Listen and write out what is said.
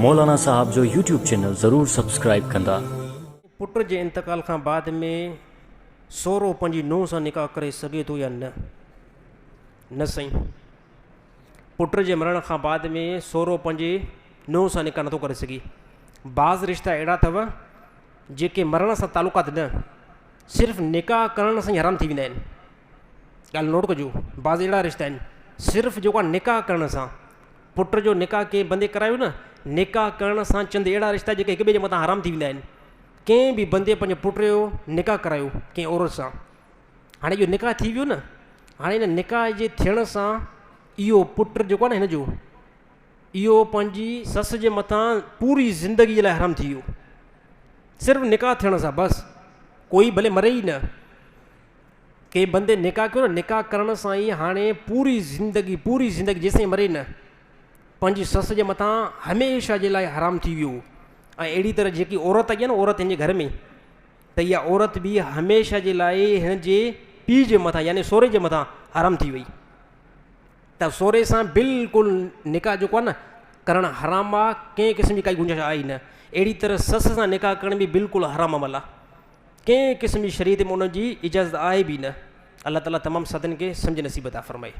मौलाना साहब जो YouTube channel ज़रूर subscribe कंदा। पुट जे इंतकाल खां बाद में सोरो पंहिंजी नूंहं सां निकाह करे सघे थो या न? न साईं, पुट जे मरण खां बाद में सोरो पंहिंजे नूंहं सां निकाह नथो करे सघे। बाज़ रिश्ता अहिड़ा अथव जेके मरण सां तालुकात न, सिर्फ़ु निकाह करण सां ई हराम थी वेंदा आहिनि। ॻाल्हि नोट कजो, बाज़ अहिड़ा रिश्ता आहिनि सिर्फ़ु जेको आहे निकाह करण सां, पुट जो निकाह कंहिं बंदे करायो न, निकाह करण सां चंद अहिड़ा रिश्ता जेके हिक ॿिए जे मथां हराम थी वेंदा आहिनि। कंहिं बि बंदे पंहिंजे पुट जो निकाह करायो कंहिं औरत सां, हाणे इहो निकाह थी वियो न, हाणे हिन निकाह जे थियण सां इहो पुट जेको आहे न, हिन जो इहो पंहिंजी सस जे मथां पूरी ज़िंदगी जे लाइ हराम थी वियो। सिर्फ़ु निकाह थियण सां बसि, कोई भले मरे ई न, कंहिं बंदे निकाह कयो न, निकाह करण सां ई हाणे पूरी ज़िंदगी जेसिताईं मरे न, पंहिंजी सस जे मथां हमेशह जे लाइ हराम थी वियो। ऐं अहिड़ी तरह जेकी औरत आई आहे न, औरत हिन जे घर में, त इहा औरत बि हमेशह जे लाइ हिन जे पीउ जे मथां यानी सोरे जे मथां हराम थी वई। त सोरे सां बिल्कुलु निकाह जेको आहे न करणु हराम आहे, कंहिं क़िस्म जी काई गुंजाइश आहे ई न। अहिड़ी तरह सस सां निकाह करण बि बिल्कुलु हराम अमल आहे, कंहिं क़िस्म जी शरीयत में उन जी इजाज़त आहे बि न। अलाह ताला तमामु सदन खे सम्झ नसीब अता फ़रमाए।